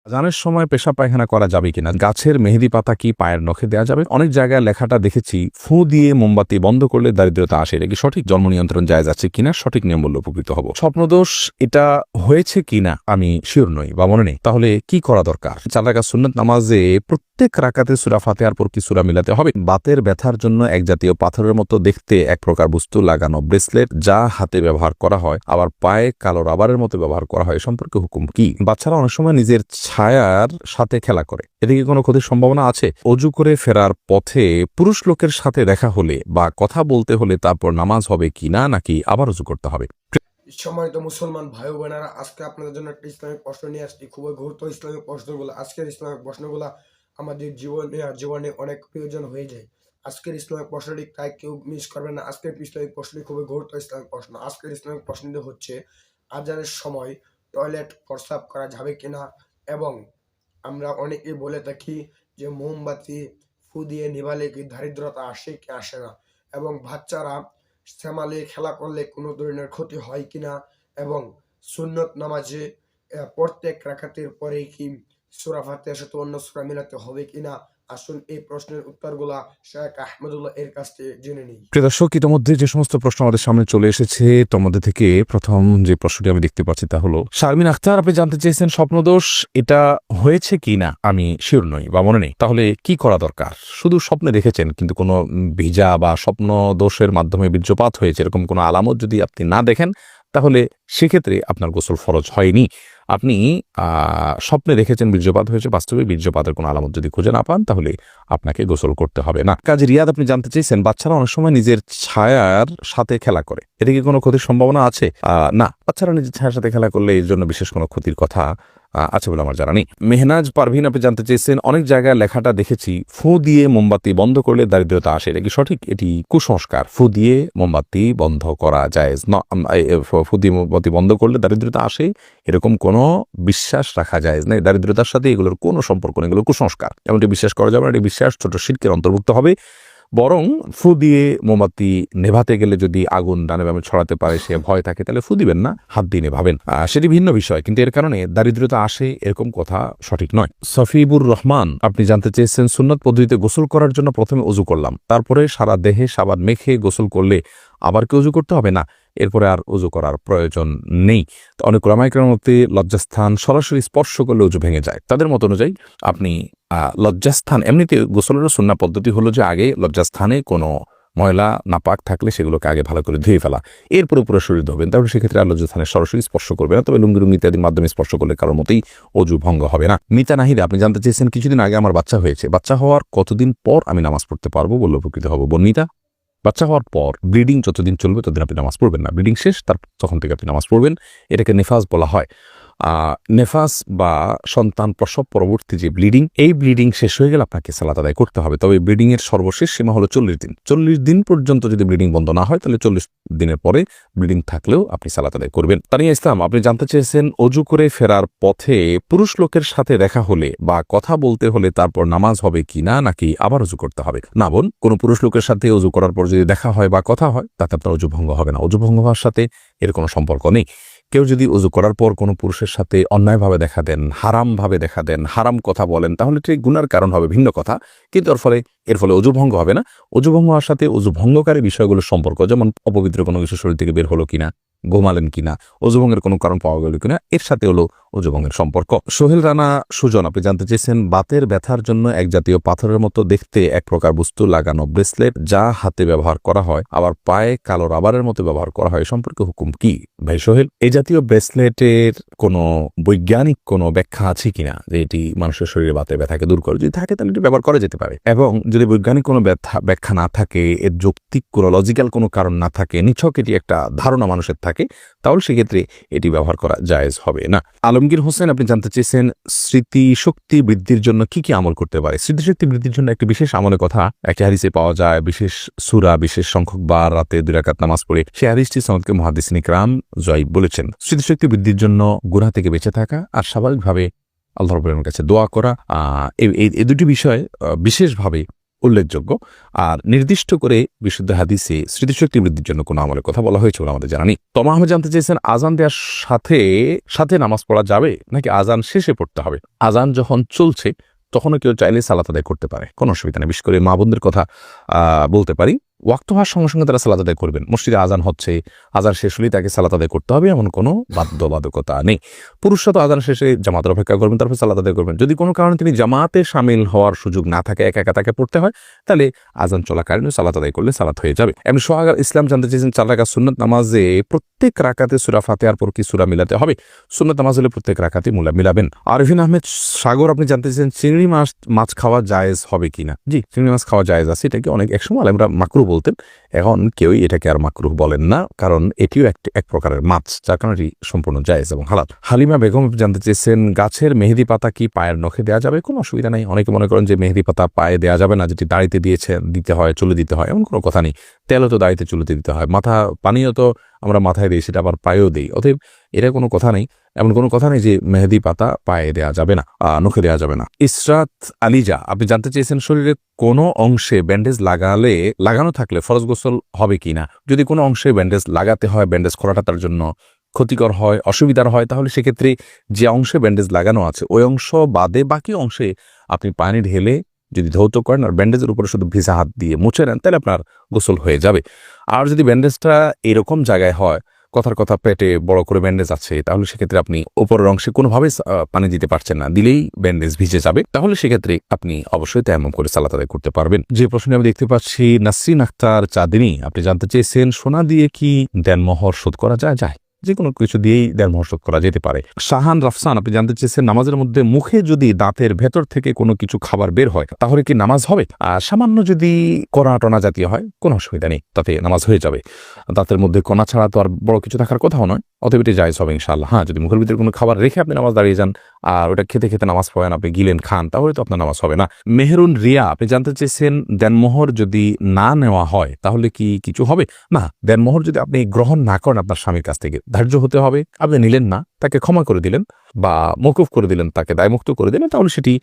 আজানের সময় পেশাব পায়খানা করা যাবে কিনা, গাছের মেহেদি পাতা কি পায়ের নখে দেওয়া যাবে? অনেক জায়গায় লেখাটা দেখেছি, ফু দিয়ে মোমবাতি বন্ধ করলে দারিদ্রতা আসে। এটা কি সঠিক? জন্ম নিয়ন্ত্রণ জায়েজ আছে কিনা? সঠিক নিয়ম বললে উপকৃত হব। স্বপ্নদোষ এটা হয়েছে কিনা আমি শিওর নই বা মনে নেই, তাহলে কি করা দরকার? 4 রাকাত সুন্নাত নামাজে প্রত্যেক রাকাতে সূরা ফাতিহার পর কি সূরা মিলাতে হবে? বাতের ব্যথার জন্য এক জাতীয় পাথরের মতো দেখতে এক প্রকার বস্তু লাগানো ব্রেসলেট যা হাতে ব্যবহার করা হয় আবার পায়ে কালো রাবারের মতো ব্যবহার করা হয়, সম্পর্কে হুকুম কি? বাচ্চারা অনেক সময় নিজের ছায়ার সাথে খেলা করে, এদিকে কোনো ক্ষতির সম্ভাবনা আছে? অজু করে ফেরার পথে পুরুষ লোকের সাথে দেখা হলে বা কথা বলতে হলে তারপর নামাজ হবে কিনা, নাকি আবার অজু করতে হবে? সম্মানিত মুসলমান ভাই বোনেরা, আজকে আপনাদের জন্য একটা ইসলামিক প্রশ্ন নিয়ে আসছি। খুবই গুরুত্ব ইসলামিক প্রশ্নগুলো। আজকের ইসলামিক প্রশ্নগুলো আমাদের জীবনে অনেক প্রয়োজন হয়ে যায়। আজকের ইসলামিক প্রশ্নটি তাই কেউ মিস করবে না। আজকের ইসলামিক প্রশ্নটি খুবই গুরুত্ব ইসলামিক প্রশ্ন। আজকের ইসলামিক প্রশ্নটি হচ্ছে, আজানের সময় টয়লেট প্রস্রাব করা যাবে কিনা, এবং আমরা অনেকেই বলে থাকি যে মোমবাতি ফু দিয়ে নিভালে কি দারিদ্রতা আসে কি আসে না, এবং বাচ্চারা শ্যামালে খেলা করলে কোনো ধরনের ক্ষতি হয় কিনা, এবং সুন্নত নামাজে প্রত্যেক রাকাতের পরে কি সূরা ফাতিহার সাথে অন্য সূরা মিলাতে হবে কিনা। আসুন এই প্রশ্নের উত্তরগুলা শেখ আহমদুল্লাহ এর কাছ থেকে জেনে নিই। প্রিয় দর্শক, ইতিমধ্যে যে সমস্ত প্রশ্ন আমাদের সামনে চলে এসেছে তার মধ্যে থেকে প্রথম যে প্রশ্নটি আমি দেখতে পাচ্ছি তা হলো, শারমিন আখতার আপনি জানতে চেয়েছেন স্বপ্নদোষ এটা হয়েছে কিনা আমি শিওর নই বা মনে নেই, তাহলে কি করা দরকার? শুধু স্বপ্নে দেখেছেন কিন্তু কোনো ভিজা বা স্বপ্ন দোষের মাধ্যমে বীর্যপাত হয়েছে এরকম কোনো আলামত যদি আপনি না দেখেন, তাহলে সেক্ষেত্রে আপনার গোসল ফরজ হয়নি। আপনি স্বপ্নে দেখেছেন বীর্যপাত হয়েছে, বাস্তবে বীর্যপাতের কোনো আলামত যদি খুঁজে না পান তাহলে আপনাকে গোসল করতে হবে না। কাজী রিয়াদ আপনি জানতে চেয়েছেন, বাচ্চারা অনেক সময় নিজের ছায়ার সাথে খেলা করে, এদিকে কোনো ক্ষতির সম্ভাবনা আছে? না, বাচ্চারা নিজের ছায়ার সাথে খেলা করলে এর জন্য বিশেষ কোনো ক্ষতির কথা আছে বলে আমার জানা নেই। মেহনাজ পারভিন আপনি জানতে চেয়েছেন, অনেক জায়গায় লেখাটা দেখেছি, ফু দিয়ে মোমবাতি বন্ধ করলে দারিদ্রতা আসে। এটা কি সঠিক? এটি কুসংস্কার। ফু দিয়ে মোমবাতি বন্ধ করা জায়েজ না। ফু দিয়ে মোমবাতি বন্ধ করলে দারিদ্রতা আসে এরকম কোনো বিশ্বাস রাখা যায় না। দারিদ্রতার সাথে এগুলোর কোনো সম্পর্ক নেই, এগুলো কুসংস্কার, এমনটি বিশ্বাস করা যাবে না। এটি বিশ্বাস ছোট শিরকের অন্তর্ভুক্ত হবে। বরং ফু দিয়ে মোমবাতি নেভাতে গেলে যদি আগুন ডানে বামে ছড়াতে পারে সে ভয় থাকে, তাহলে ফু দিবেন না, হাত দিয়ে নেভাবেন, সেটি ভিন্ন বিষয়। কিন্তু এর কারণে দারিদ্রতা আসে এরকম কথা সঠিক নয়। সফিবুর রহমান আপনি জানতে চেয়েছেন, সুন্নত পদ্ধতিতে গোসল করার জন্য প্রথমে অজু করলাম, তারপরে সারা দেহে সাবান মেখে গোসল করলে আবার কি অজু করতে হবে? না, এরপরে আর অজু করার প্রয়োজন নেই। অনেক ওলামায়ে কেরামের মতে লজ্জাস্থান সরাসরি স্পর্শ করলে অজু ভেঙে যায়। তাদের মত অনুযায়ী আপনি লজ্জাস্থান, এমনিতে গোসলের সুন্নাহ পদ্ধতি হলো যে আগে লজ্জাস্থানে কোনো ময়লা নাপাক থাকলে সেগুলোকে আগে ভালো করে ধুয়ে ফেলা, এরপরে পুরো শরীর ধোবেন, তাহলে সেক্ষেত্রে আর লজ্জাস্থানে সরাসরি স্পর্শ করবে না। তবে লুঙ্গি ইত্যাদির মাধ্যমে স্পর্শ করলে কারোর মতেই অজু ভঙ্গ হবে না। মিতা নাহিদ আপনি জানতে চেয়েছেন, কিছুদিন আগে আমার বাচ্চা হয়েছে, বাচ্চা হওয়ার কতদিন পর আমি নামাজ পড়তে পারবো বললে উপকৃত হব? বর্ণিতা, বাচ্চা হওয়ার পর ব্লিডিং যতদিন চলবে ততদিন আপনি নামাজ পড়বেন না। ব্লিডিং শেষ, তখন থেকে আপনি নামাজ পড়বেন। এটাকে নেফাস বলা হয়। নেফাস বা সন্তান প্রসব পরবর্তী যে ব্লিডিং, এই ব্লিডিং শেষ হয়ে গেলে আপনাকে সালাত আদায় করতে হবে। তবে ব্লিডিং এর সর্বশেষ সীমা হলো 40 দিন। 40 দিন পর্যন্ত যদি ব্লিডিং বন্ধ না হয় তাহলে 40 দিনের পরে ব্লিডিং থাকলেও আপনি সালাত আদায় করবেন। তানিয়া ইসলাম আপনি জানতে চেয়েছেন, অজু করে ফেরার পথে পুরুষ লোকের সাথে দেখা হলে বা কথা বলতে হলে তারপর নামাজ হবে কিনা, নাকি আবার অজু করতে হবে? না বোন, কোনো পুরুষ লোকের সাথে অজু করার পর যদি দেখা হয় বা কথা হয় তাতে আপনার অজু ভঙ্গ হবে না। অজু ভঙ্গ হওয়ার সাথে এর কোনো সম্পর্ক নেই। কেউ যদি অজু করার পর কোনো পুরুষের সাথে অন্যায়ভাবে দেখা দেন, হারামভাবে দেখা দেন, হারাম কথা বলেন, তাহলে ঠিক গুনার কারণ হবে, ভিন্ন কথা। কিন্তু এর ফলে অজু ভঙ্গ হবে না। অজু ভঙ্গ হওয়ার সাথে অজু ভঙ্গকারী বিষয়গুলোর সম্পর্ক, যেমন অপবিত্র কোনো কিছু শরীর থেকে বের হলো কিনা, ঘুমালেন কিনা, অজুভঙ্গের কোনো কারণ পাওয়া গেল কিনা, এর সাথে হলো অজুভঙ্গের সম্পর্ক। সোহেল রানা সুজন আপনি জানতে চেয়েছেন, বাতের ব্যথার জন্য এক জাতীয় পাথরের মতো দেখতে এক প্রকার বস্তু লাগানো ব্রেসলেট যা হাতে ব্যবহার করা হয় আবার পায়ে কালো রাবারের মতো ব্যবহার করা হয়, সম্পর্কে হুকুম কি? ভাই সোহেল, এই জাতীয় ব্রেসলেটের কোনো বৈজ্ঞানিক কোনো ব্যাখ্যা আছে কিনা যে এটি মানুষের শরীরে বাতের ব্যথাকে দূর করে? যদি থাকে তাহলে এটি ব্যবহার করা যেতে পারে। এবং যদি বৈজ্ঞানিক কোনো ব্যাখ্যা না থাকে, এর যৌক্তিক কোনো লজিক্যাল কোনো কারণ না থাকে, নিছক এটি একটা ধারণা মানুষের থাকে, তাহলে সেক্ষেত্রে এটি ব্যবহার করা জায়েজ হবে না। আলমগীর হোসেন আপনি জানতে চেয়েছেন, স্মৃতিশক্তি বৃদ্ধির জন্য কি কি আমল করতে পারে? স্মৃতিশক্তি বৃদ্ধির জন্য একটি বিশেষ আমলের কথা একটি হাদিসে পাওয়া যায়, বিশেষ সূরা, বিশেষ সংখ্যক বার রাতে 2 রাকাত নামাজ পড়ে। সেই হাদিসটি সনদকে মুহাদ্দিসিন ইকরাম জয়ীব বলেছেন। স্মৃতিশক্তি বৃদ্ধির জন্য গুনাহ থেকে বেঁচে থাকা আর স্বাভাবিকভাবে আল্লাহ রাব্বুল আলামিনের কাছে দোয়া করা, এই দুটি বিষয় বিশেষভাবে উল্লেখযোগ্য। আর নির্দিষ্ট করে বিশুদ্ধ হাদিসে স্মৃতিশক্তি বৃদ্ধির জন্য কোনো আমলের কথা বলা হয়েছে বলে আমাদের জানা নেই। তমা আহমেদ জানতে চেয়েছেন, আজান দেওয়ার সাথে সাথে নামাজ পড়া যাবে নাকি আজান শেষে পড়তে হবে? আজান যখন চলছে তখনও কেউ চাইলে সালাত আদায় করতে পারে, কোনো অসুবিধা নেই। বিশেষ করে মা বোনদের কথা বলতে পারি, ওয়াক্ত হওয়ার সঙ্গে সঙ্গে তারা সালাত আদায় করবেন। মসজিদে আজান হচ্ছে, আজান শেষ হলেই তাকে সালাত আদায় করতে হবে এমন কোনো বাধ্যবাধকতা নেই। পুরুষরা তো আজান শেষে জামাতের অপেক্ষা করবেন, তারপর সালাত আদায় করবেন। যদি কোনো কারণে তিনি জামাতে সামিল হওয়ার সুযোগ না থাকে, একা একা তাকে পড়তে হয়, তাহলে আজান চলাকালীন সালাত আদায় করলে সালাত হয়ে যাবে। এমনি সোহাগ ইসলাম জানতে চেয়েছেন, 4 রাকাত সুন্নত নামাজে প্রত্যেক রাকাতে সূরা ফাতিহার পর কি সূরা মিলাতে হবে? সুন্নত নামাজ হলে প্রত্যেক রাকাতে মিলাবেন। আরফিন আহমেদ সাগর আপনি জানতে চেয়েছেন, চিংড়ি মাছ খাওয়া জায়েজ হবে কিনা? জি, চিংড়ি মাছ খাওয়া জায়েজ আছে। এটাকে অনেক একসময় আমরা মাকরুহ বলতেন, এখন কেউই এটাকে আর মাকরুহ বলেন না, কারণ এটিও এক প্রকারের মাছ, যার কারণে এটি সম্পূর্ণ জায়েজ এবং হালাল। হালিমা বেগম জানতে চেয়েছেন, গাছের মেহেদি পাতা কি পায়ের নখে দেওয়া যাবে? কোনো অসুবিধা নেই। অনেকে মনে করেন যে মেহেদি পাতা পায়ে দেওয়া যাবে না, যেটি দাড়িতে দিতে হয়, চুলে দিতে হয়, এমন কোনো কথা নেই। তেলও তো দাড়িতে চুলে দিতে হয়, পানিও তো আমরা মাথায় দিই, সেটা আবার পায়েও দিই। অতএব এটা কোনো কথা নেই, এমন কোনো কথা নেই যে মেহেদি পাতা পায়ে দেওয়া যাবে না, নখে দেওয়া যাবে না। ইসরাত আলিজা আপনি জানতে চেয়েছেন, শরীরে কোনো অংশে ব্যান্ডেজ লাগানো থাকলে ফরজ গোসল হবে কিনা? যদি কোনো অংশে ব্যান্ডেজ লাগাতে হয়, ব্যান্ডেজ করাটা তার জন্য ক্ষতিকর হয়, অসুবিধার হয়, তাহলে সেক্ষেত্রে যে অংশে ব্যান্ডেজ লাগানো আছে ওই অংশ বাদে বাকি অংশে আপনি পানি ঢেলে যদি ধৌত করেন আর ব্যান্ডেজের উপরে শুধু ভিজা হাত দিয়ে মুছে নেন, তাহলে আপনার গোসল হয়ে যাবে। আর যদি ব্যান্ডেজটা এরকম জায়গায় হয়, কথার কথা পেটে বড় করে ব্যান্ডেজ আছে, তাহলে সেক্ষেত্রে আপনি উপরের অংশে কোনোভাবে পানি দিতে পারছেন না, দিলেই ব্যান্ডেজ ভিজে যাবে, তাহলে সেক্ষেত্রে আপনি অবশ্যই তায়াম্মুম করে সালাত আদায় করতে পারবেন। যে প্রশ্নে আমি দেখতে পাচ্ছি, নাসরিন আক্তার চাঁদিনী আপনি জানতে চেয়েছেন, সোনা দিয়ে কি দেনমোহর শোধ করা যায়? যে কোনো কিছু দিয়েই দেনমোহর শোধ করা যেতে পারে। শাহান রাফসান আপনি জানতে চেয়েছেন, নামাজের মধ্যে মুখে যদি দাঁতের ভেতর থেকে কোনো কিছু খাবার বের হয় তাহলে কি নামাজ হবে? আর সামান্য যদি কণা টনা জাতীয় হয় কোনো অসুবিধা নেই, তাতে নামাজ হয়ে যাবে। দাঁতের মধ্যে কণা ছাড়া তো আর বড় কিছু থাকার কথাও নয়, অতএব এটি জায়েজ হবে ইনশাআল্লাহ। হ্যাঁ, যদি মুখের ভিতরে কোনো খাবার রেখে আপনি নামাজ দাঁড়িয়ে যান আর ওটা খেতে খেতে নামাজ পড়েন, আপনি গিলেন খান, তাহলে তো আপনার নামাজ হবে না। মেহরুন রিয়া আপনি জানতে চেয়েছেন, দেনমোহর যদি না নেওয়া হয় তাহলে কি কিছু হবে? না, দেনমোহর যদি আপনি গ্রহণ না করেন আপনার স্বামীর কাছ থেকে, ধার্য হতে হবে, আপনি নিলেন না, তাকে ক্ষমা করে দিলেন বা মওকুফ করে দিলেন, তাকে দায়মুক্ত করে দিলেন, তাহলে সেটি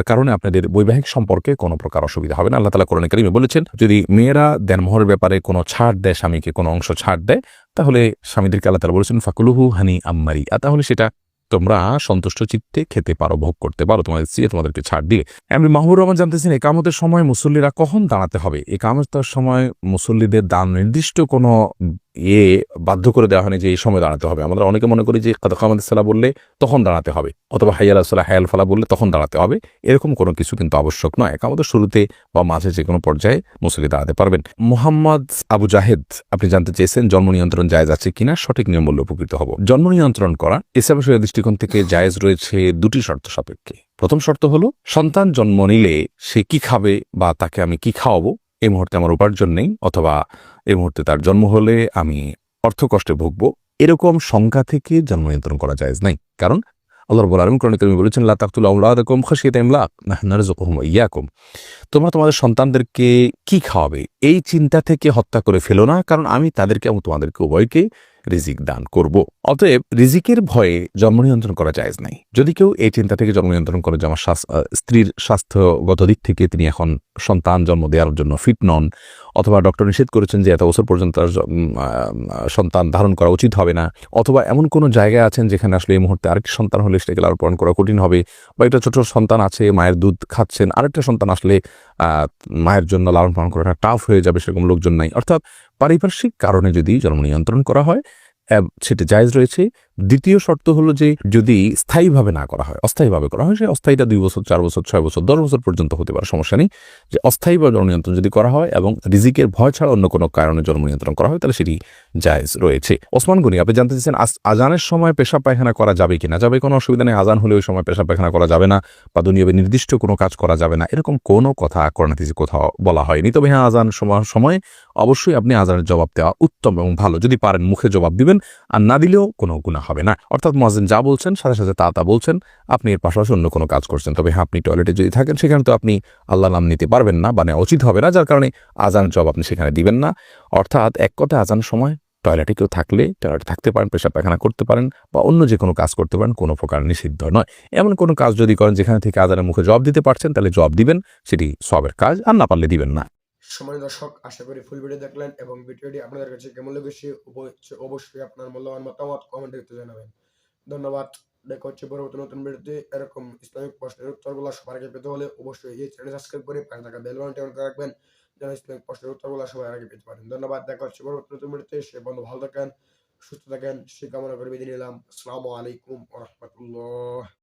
কারণে আপনাদের বৈবাহিক সম্পর্কে কোনো প্রকার অসুবিধা হবে না। আল্লাহ তাআলা কোরআনে কারীমে বলেছেন, যদি মেয়েরা দেনমোহরের ব্যাপারে কোনো ছাড় দেয়, স্বামীকে কোনো অংশ ছাড় দেয়, তাহলে স্বামীদেরকে আল্লাহ তাআলা বলেছেন, ফাকুলুহু হানি আম্মারি, তাহলে সেটা তোমরা সন্তুষ্ট চিত্তে খেতে পারো, ভোগ করতে পারো, তোমাদের স্ত্রী তোমাদেরকে ছাড় দিলে। এমনি মাহবুর রহমান জানতেছেন, একামতের সময় মুসল্লিরা কখন দাঁড়াতে হবে? একামতের সময় মুসল্লিদের নির্দিষ্ট কোনো বাধ্য করে দেওয়া হয়নি যে এই সময় দাঁড়াতে হবে। আমরা অনেকে মনে করি যে কামাতের সালাহ বললে তখন দাঁড়াতে হবে, অথবা হাইয়া আলাস সালাহ হায়াল ফালা বললে তখন দাঁড়াতে হবে, এরকম কোনো কিছু কিন্তু আবশ্যক নয়। একামতের শুরুতে বা মাঝে যে কোনো পর্যায়ে মুসল্লি দাঁড়াতে পারবেন। মোহাম্মদ আবু জাহেদ আপনি জানতে চেয়েছেন, জন্ম নিয়ন্ত্রণ জায়েজ আছে কিনা? সঠিক নিয়ম বললে উপকৃত হব। জন্ম নিয়ন্ত্রণ করা ইসলামের দৃষ্টিকোণ থেকে জায়েজ রয়েছে দুটি শর্ত সাপেক্ষে। প্রথম শর্ত হলো, সন্তান জন্ম নিলে সে কি খাবে বা তাকে আমি কি খাওয়াবো, এই মুহূর্তে আমার উপার্জন নেই, অথবা এই মুহূর্তে তার জন্ম হলে আমি অর্থ কষ্টে ভুগবো, এরকম শঙ্কা থেকে জন্ম নিয়ন্ত্রণ করা জায়েজ নাই। কারণ আল্লাহ রাব্বুল আলামিন কোরআনে কারীমে বলেছেন, লা তাকতুলু আওলাদাকুম খাশিয়াতা ইমলাক নাহনু নারযুকুহুম ওয়া ইয়াকুম, তোমরা তোমাদের সন্তানদেরকে কি খাওয়াবে এই চিন্তা থেকে হত্যা করে ফেলো না, কারণ আমি তাদেরকে এবং তোমাদেরকে উভয়কে রিজিক দান করব। অতএব রিজিকের ভয়ে জন্ম নিয়ন্ত্রণ করা জায়েজ নাই। যদি কেউ এই চিন্তা থেকে জন্ম নিয়ন্ত্রণ করে যে আমার স্ত্রীর স্বাস্থ্যগত দিক থেকে তিনি এখন সন্তান জন্ম দেওয়ার জন্য ফিট নন, অথবা ডক্টর নিষেধ করেছেন যে এত বছর পর্যন্ত সন্তান ধারণ করা উচিত হবে না, অথবা এমন কোনো জায়গায় আছেন যেখানে আসলে এই মুহূর্তে আরেকটি সন্তান হলে সেটাকে লালন পালন করা কঠিন হবে, বা একটা ছোট সন্তান আছে মায়ের দুধ খাচ্ছেন, আরেকটা সন্তান আসলে মায়ের জন্য লালন পালন করাটা টাফ হয়ে যাবে, সেরকম লোকজন নাই, অর্থাৎ পারিপার্শ্বিক কারণে যদি জন্ম নিয়ন্ত্রণ করা হয় সেটা জায়েজ রয়েছে। দ্বিতীয় শর্ত হলো যে যদি স্থায়ীভাবে না করা হয়, অস্থায়ীভাবে করা হয়, সে অস্থায়ীটা 2 বছর 4 বছর 6 বছর 10 বছর পর্যন্ত হতে পারে, সমস্যা নেই। যে অস্থায়ীভাবে জন্ম নিয়ন্ত্রণ যদি করা হয় এবং রিজিকের ভয় ছাড়া অন্য কোনো কারণে জন্ম নিয়ন্ত্রণ করা হয়, তাহলে সেটি জায়েজ রয়েছে। ওসমান গনি আপনি জানতে চাইছেন, আজানের সময় পেশাব পায়খানা করা যাবে কিনা? যাবে, কোনো অসুবিধা নেই। আজান হলে ওই সময় পেশাব পায়খানা করা যাবে না বা দুনিয়াবে নির্দিষ্ট কোনো কাজ করা যাবে না, এরকম কোনো কথা কোরআন হাদিসে কোথাও বলা হয়নি। তবে হ্যাঁ, আজান সময় অবশ্যই আপনি আজানের জবাব দেওয়া উত্তম এবং ভালো। যদি পারেন মুখে জবাব দিবেন, আর না দিলেও কোনো গুনাহ হবে না। অর্থাৎ মুয়াজ্জিন যা বলছেন সাথে সাথে তা বলছেন, আপনি এর পাশাপাশি অন্য কোনো কাজ করছেন। তবে হ্যাঁ, আপনি টয়লেটে যদি থাকেন সেখানে তো আপনি আল্লাহর নাম নিতে পারবেন না, মানে উচিত হবে না, যার কারণে আজানের জবাব আপনি সেখানে দিবেন না। অর্থাৎ এক কথায় আজানের সময় টয়লেটে কেউ থাকলে টয়লেটে থাকতে পারেন, পেশাব পায়খানা করতে পারেন বা অন্য যে কোনো কাজ করতে পারেন, কোনো প্রকার নিষিদ্ধ নয়। এমন কোনো কাজ যদি করেন যেখানে থেকে আজানের মুখে জবাব দিতে পারছেন, তাহলে জবাব দিবেন, সেটি সবের কাজ, আর না পারলে দিবেন না। সম্মানিত দর্শক, আশা করি ফুল ভিডিও দেখলেন এবং ভিডিওটি আপনাদের কাছে কেমন লেগেছে অবশ্যই আপনার মূল্যবান মতামত কমেন্টে লিখে জানাবেন। ধন্যবাদ। দেখা হচ্ছে পরবর্তী নতুন ভিডিওতে। এরকম ইসলামিক প্রশ্নের উত্তরগুলো সবার আগে পেতে হলে অবশ্যই এই চ্যানেল সাবস্ক্রাইব করে পাশে থাকা বেল বাটনটি অন করে রাখবেন, যেন ইসলামিক প্রশ্নের উত্তরগুলো সবার আগে পেতে পারেন। ধন্যবাদ। দেখা হচ্ছে পরবর্তী নতুন ভিডিওতে। সে বন্ধু ভালো থাকেন, সুস্থ থাকেন, সে কামনা করে বিদায় নিলাম। আসসালামু আলাইকুম ওয়া রাহমাতুল্লাহ।